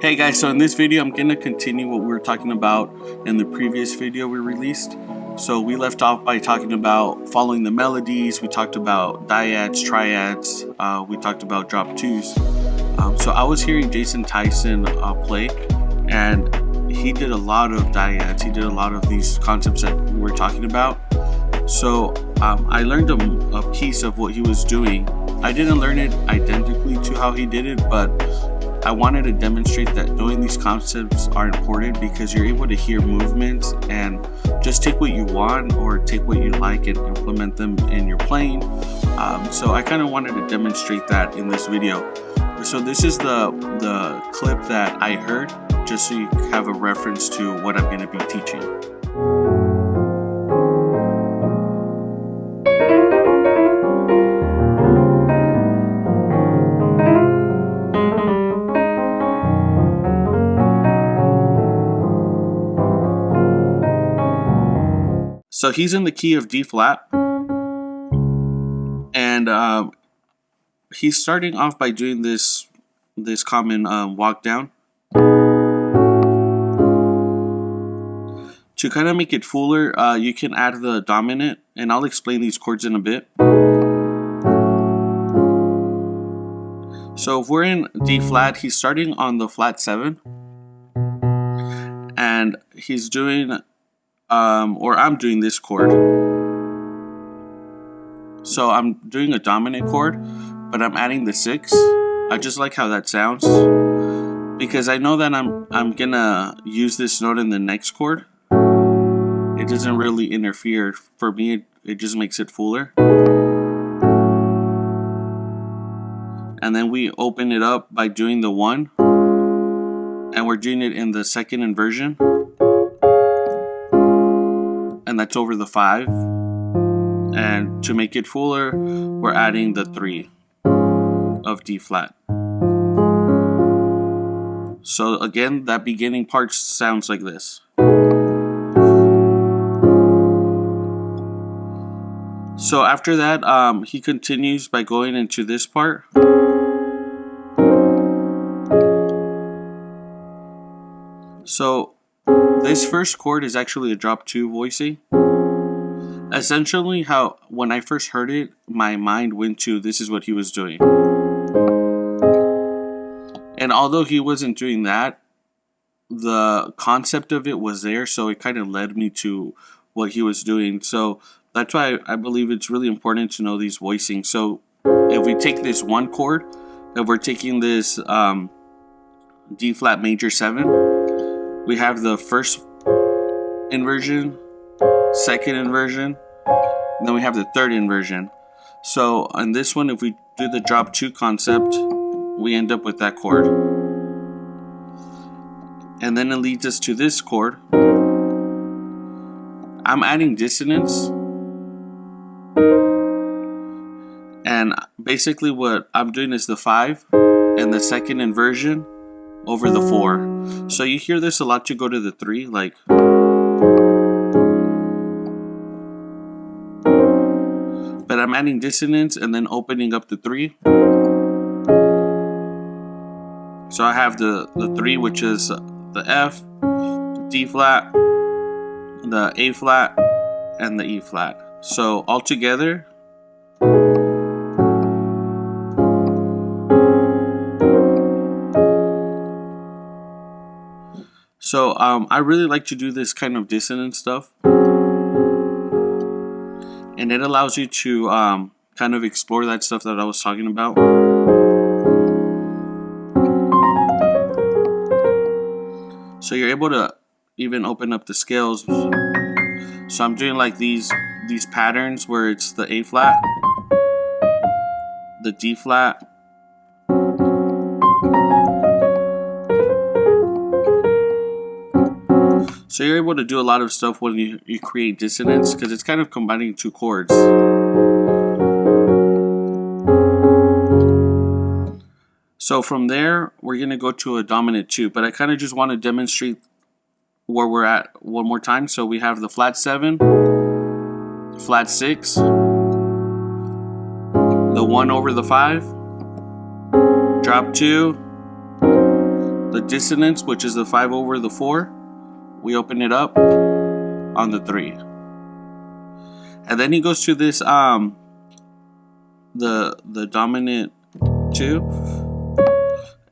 Hey guys, so in this video I'm going to continue what we were talking about in the previous video we released. So we left off by talking about following the melodies, we talked about dyads, triads, we talked about drop twos. So I was hearing Jason Tyson play, and he did a lot of dyads, he did a lot of these concepts that we were talking about. So I learned a piece of what he was doing. I didn't learn it identically to how he did it, but I wanted to demonstrate that knowing these concepts are important because you're able to hear movements and just take what you want or take what you like and implement them in your playing. So I kind of wanted to demonstrate that in this video. So this is the clip that I heard, just so you have a reference to what I'm going to be teaching. So he's in the key of D flat, and he's starting off by doing this common walk down. To kind of make it fuller, you can add the dominant, and I'll explain these chords in a bit. So if we're in D flat, he's starting on the flat 7, and he's doing or I'm doing this chord. So I'm doing a dominant chord, but I'm adding the 6. I just like how that sounds because I know that I'm gonna use this note in the next chord. It doesn't really interfere. For me, it just makes it fuller. And then we open it up by doing the 1, and we're doing it in the second inversion. And that's over the 5, and to make it fuller we're adding the 3 of D flat. So again, that beginning part sounds like this. So after that he continues by going into this part. So this first chord is actually a drop 2 voicing. Essentially, when I first heard it, my mind went to this is what he was doing. And although he wasn't doing that, the concept of it was there, so it kind of led me to what he was doing. So that's why I believe it's really important to know these voicings. So if we take this one chord, if we're taking this D flat major 7, we have the first inversion, second inversion, and then we have the third inversion. So on this one, if we do the drop 2 concept, we end up with that chord. And then it leads us to this chord. I'm adding dissonance. And basically what I'm doing is the 5 and the second inversion over the 4. So you hear this a lot to go to the 3, like. But I'm adding dissonance and then opening up the 3. So I have the 3, which is the F, the D flat, the A flat, and the E flat. So all together. So I really like to do this kind of dissonance stuff, and it allows you to kind of explore that stuff that I was talking about. So you're able to even open up the scales. So I'm doing like these patterns where it's the A flat, the D flat, so you're able to do a lot of stuff when you create dissonance, because it's kind of combining 2 chords. So from there, we're going to go to a dominant 2, but I kind of just want to demonstrate where we're at one more time. So we have the flat 7, flat 6, the 1 over the 5, drop 2, the dissonance, which is the 5 over the 4, we open it up on the 3. And then he goes to this the dominant 2,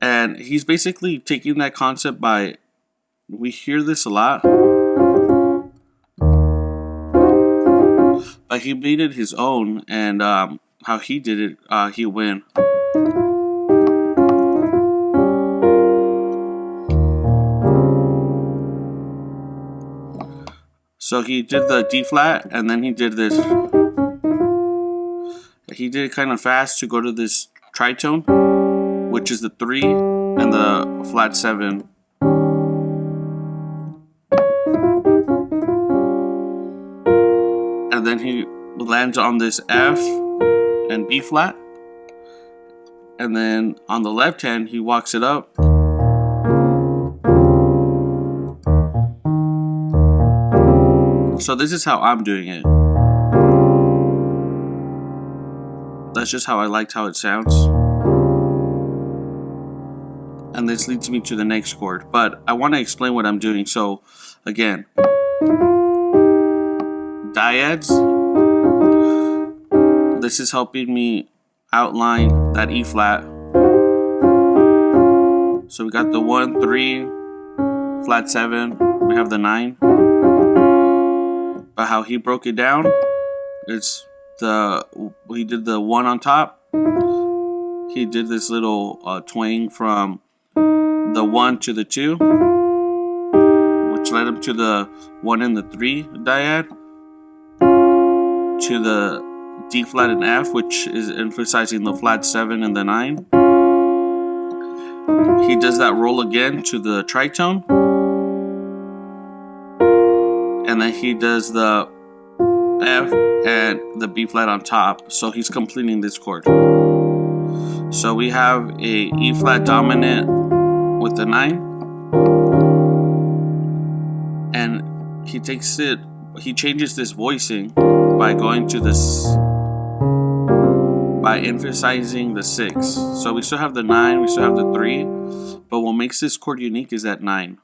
and he's basically taking that concept by, we hear this a lot, but he made it his own, and how he did it, he win. So he did the D flat, and then he did this. He did it kind of fast to go to this tritone, which is the 3 and the flat 7. And then he lands on this F and B flat. And then on the left hand, he walks it up. So this is how I'm doing it. That's just how I liked how it sounds. And this leads me to the next chord. But I want to explain what I'm doing. So again, dyads. This is helping me outline that E flat. So we got the 1, 3, flat 7. We have the 9. But how he broke it down, it's he did the 1 on top. He did this little twang from the 1 to the 2, which led him to the 1 and the 3 dyad, to the D flat and F, which is emphasizing the flat 7 and the 9. He does that roll again to the tritone. And then he does the F and the B flat on top. So he's completing this chord. So we have a E flat dominant with the 9. And he takes it, he changes this voicing by going to this, by emphasizing the 6. So we still have the 9, we still have the 3. But what makes this chord unique is that 9.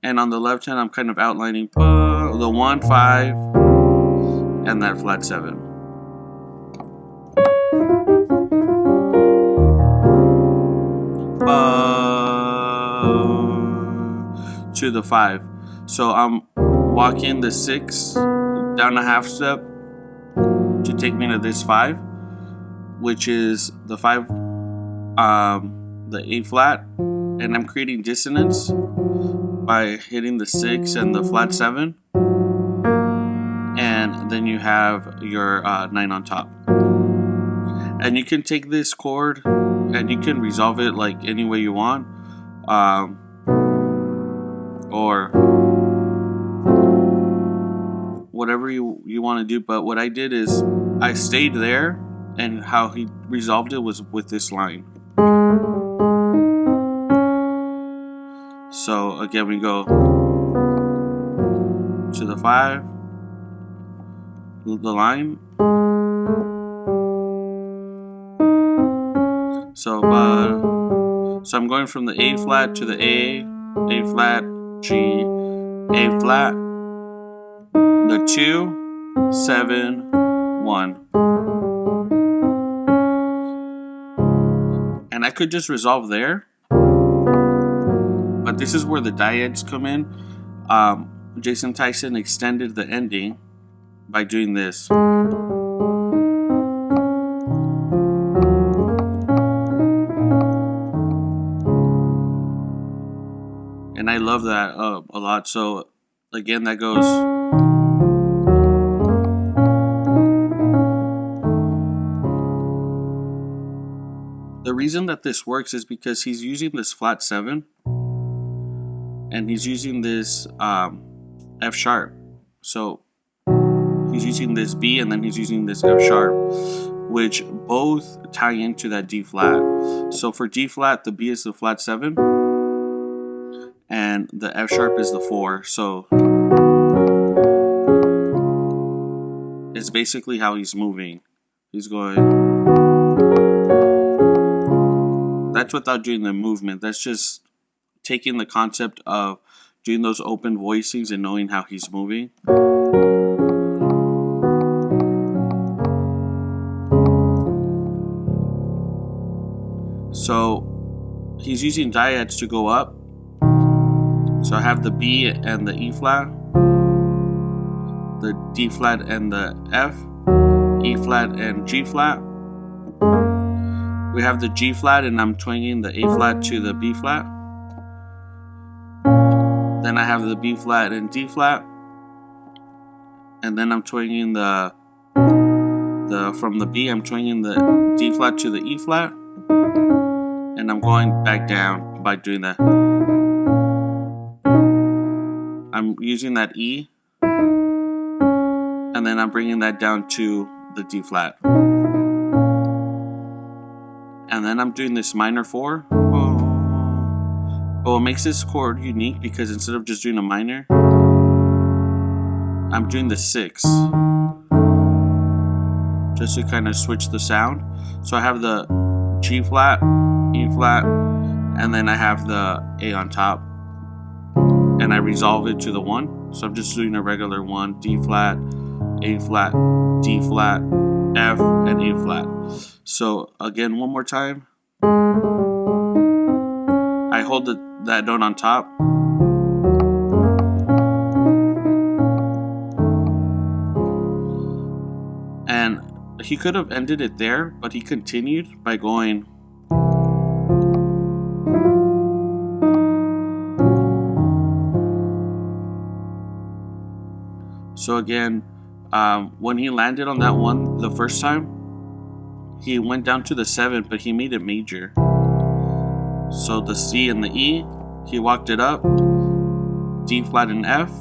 And on the left hand, I'm kind of outlining the 1, 5, and that flat 7. To the 5. So I'm walking the 6 down a half step to take me to this 5, which is the 5, the A flat, and I'm creating dissonance by hitting the 6 and the flat 7, and then you have your 9 on top. And you can take this chord and you can resolve it like any way you want, or whatever you want to do. But what I did is I stayed there, and how he resolved it was with this line. So again, we go to the 5, the line. So I'm going from the A flat to the A flat, G, A flat, the 2, 7, 1. And I could just resolve there. But this is where the dyads come in. Jason Tyson extended the ending by doing this. And I love that a lot. So again, that goes. The reason that this works is because he's using this flat 7. And he's using this F sharp. So he's using this B, and then he's using this F sharp, which both tie into that D flat. So for D flat, the B is the flat 7, and the F sharp is the 4. So it's basically how he's moving. He's going. that's without doing the movement. That's just taking the concept of doing those open voicings and knowing how he's moving. So he's using dyads to go up. So I have the B and the E flat, the D flat and the F, E flat and G flat. We have the G flat and I'm twanging the A flat to the B flat. Then I have the B flat and D flat. And then I'm twanging from the B, I'm twanging the D flat to the E flat. And I'm going back down by doing that. I'm using that E, and then I'm bringing that down to the D flat. And then I'm doing this minor 4. Well, it makes this chord unique because instead of just doing a minor, I'm doing the 6. Just to kind of switch the sound. So I have the G flat, E flat, and then I have the A on top. And I resolve it to the 1. So I'm just doing a regular 1, D flat, A flat, D flat, F, and A flat. So again, one more time. I hold that note on top. And he could have ended it there, but he continued by going. So again, when he landed on that 1 the first time, he went down to the 7, but he made it major. So the C and the E, he walked it up, D flat and F.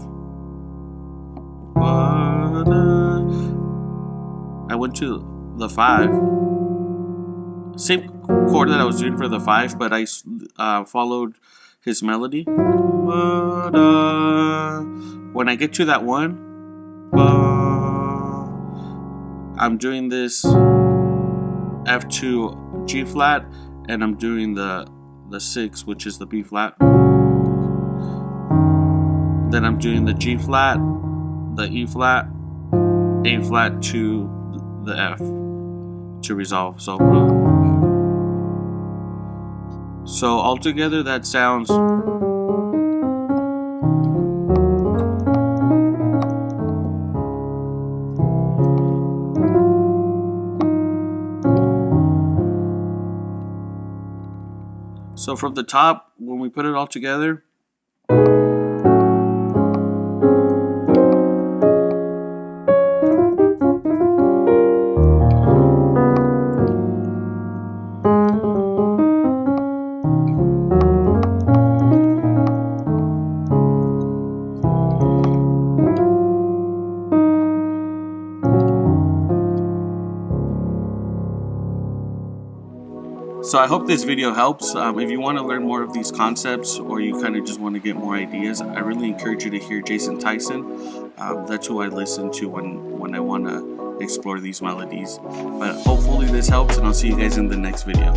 I went to the 5. Same chord that I was doing for the 5, but I followed his melody. When I get to that 1, I'm doing this F to G flat, and I'm doing the 6, which is the B flat. Then I'm doing the G flat, the E flat, A flat to the F to resolve. So altogether that sounds. So from the top, when we put it all together, So I hope this video helps. If you want to learn more of these concepts, or you kind of just want to get more ideas, I really encourage you to hear Jason Tyson. That's who I listen to when I want to explore these melodies. But hopefully this helps, and I'll see you guys in the next video.